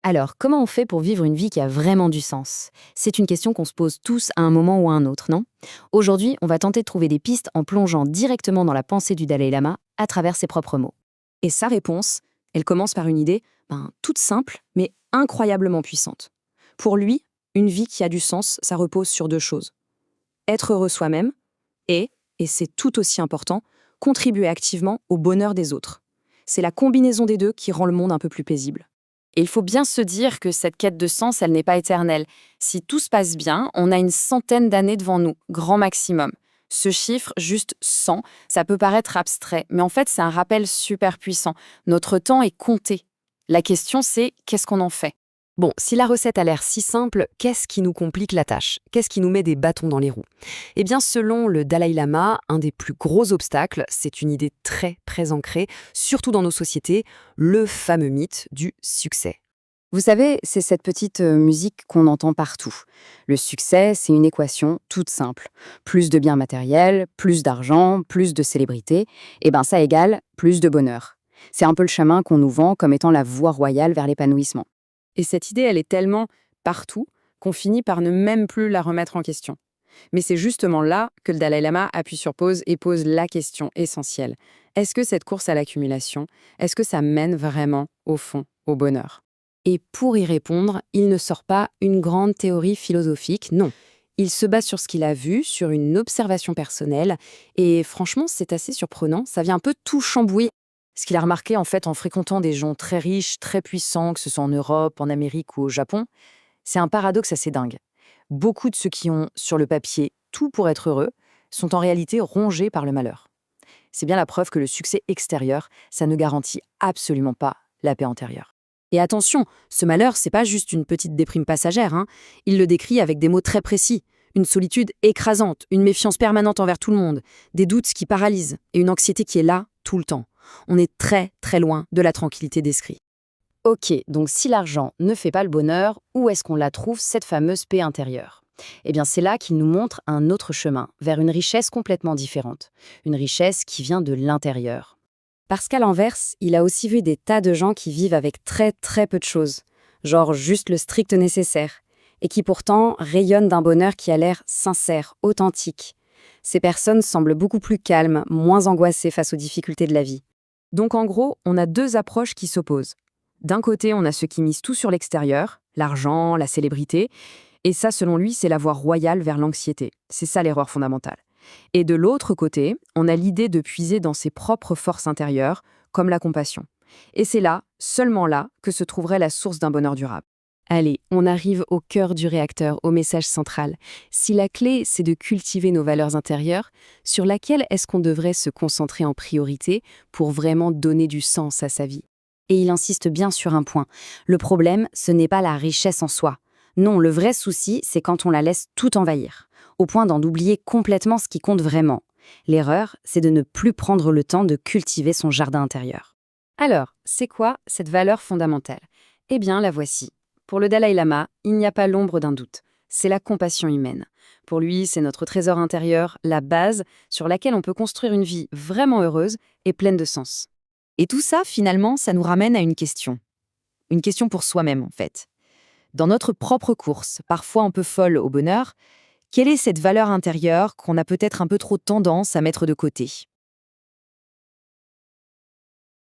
Alors, comment on fait pour vivre une vie qui a vraiment du sens? C'est une question qu'on se pose tous à un moment ou à un autre, non? Aujourd'hui, on va tenter de trouver des pistes en plongeant directement dans la pensée du Dalai Lama à travers ses propres mots. Et sa réponse, elle commence par une idée toute simple, mais incroyablement puissante. Pour lui, une vie qui a du sens, ça repose sur deux choses. Être heureux soi-même et c'est tout aussi important, contribuer activement au bonheur des autres. C'est la combinaison des deux qui rend le monde un peu plus paisible. Et il faut bien se dire que cette quête de sens, elle n'est pas éternelle. Si tout se passe bien, on a une centaine d'années devant nous, grand maximum. Ce chiffre, juste 100, ça peut paraître abstrait, mais en fait, c'est un rappel super puissant. Notre temps est compté. La question, c'est qu'est-ce qu'on en fait? Bon, si la recette a l'air si simple, qu'est-ce qui nous complique la tâche? Qu'est-ce qui nous met des bâtons dans les roues? Eh bien, selon le Dalai Lama, un des plus gros obstacles, c'est une idée très ancrée, surtout dans nos sociétés, le fameux mythe du succès. Vous savez, c'est cette petite musique qu'on entend partout. Le succès, c'est une équation toute simple. Plus de biens matériels, plus d'argent, plus de célébrité, et ben ça égale plus de bonheur. C'est un peu le chemin qu'on nous vend comme étant la voie royale vers l'épanouissement. Et cette idée, elle est tellement partout qu'on finit par ne même plus la remettre en question. Mais c'est justement là que le Dalai Lama appuie sur pause et pose la question essentielle. Est-ce que cette course à l'accumulation, est-ce que ça mène vraiment, au fond, au bonheur? Et pour y répondre, il ne sort pas une grande théorie philosophique, non. Il se base sur ce qu'il a vu, sur une observation personnelle, et franchement, c'est assez surprenant, ça vient un peu tout chambouiller. Ce qu'il a remarqué en fait en fréquentant des gens très riches, très puissants, que ce soit en Europe, en Amérique ou au Japon, c'est un paradoxe assez dingue. Beaucoup de ceux qui ont, sur le papier, tout pour être heureux, sont en réalité rongés par le malheur. C'est bien la preuve que le succès extérieur, ça ne garantit absolument pas la paix intérieure. Et attention, ce malheur, c'est pas juste une petite déprime passagère, hein. Il le décrit avec des mots très précis. Une solitude écrasante, une méfiance permanente envers tout le monde, des doutes qui paralysent et une anxiété qui est là tout le temps. On est très loin de la tranquillité d'esprit. Ok, donc si l'argent ne fait pas le bonheur, où est-ce qu'on la trouve, cette fameuse paix intérieure? Eh bien c'est là qu'il nous montre un autre chemin, vers une richesse complètement différente. Une richesse qui vient de l'intérieur. Parce qu'à l'inverse, il a aussi vu des tas de gens qui vivent avec très peu de choses, genre juste le strict nécessaire, et qui pourtant rayonnent d'un bonheur qui a l'air sincère, authentique. Ces personnes semblent beaucoup plus calmes, moins angoissées face aux difficultés de la vie. Donc en gros, on a deux approches qui s'opposent. D'un côté, on a ceux qui misent tout sur l'extérieur, l'argent, la célébrité, et ça, selon lui, c'est la voie royale vers l'anxiété. C'est ça l'erreur fondamentale. Et de l'autre côté, on a l'idée de puiser dans ses propres forces intérieures, comme la compassion. Et c'est là, seulement là, que se trouverait la source d'un bonheur durable. Allez, on arrive au cœur du réacteur, au message central. Si la clé, c'est de cultiver nos valeurs intérieures, sur laquelle est-ce qu'on devrait se concentrer en priorité pour vraiment donner du sens à sa vie? Et il insiste bien sur un point. Le problème, ce n'est pas la richesse en soi. Non, le vrai souci, c'est quand on la laisse tout envahir, au point d'en oublier complètement ce qui compte vraiment. L'erreur, c'est de ne plus prendre le temps de cultiver son jardin intérieur. Alors, c'est quoi cette valeur fondamentale? Eh bien, la voici. Pour le Dalai Lama, il n'y a pas l'ombre d'un doute. C'est la compassion humaine. Pour lui, c'est notre trésor intérieur, la base sur laquelle on peut construire une vie vraiment heureuse et pleine de sens. Et tout ça, finalement, ça nous ramène à une question. Une question pour soi-même, en fait. Dans notre propre course, parfois un peu folle au bonheur, quelle est cette valeur intérieure qu'on a peut-être un peu trop tendance à mettre de côté?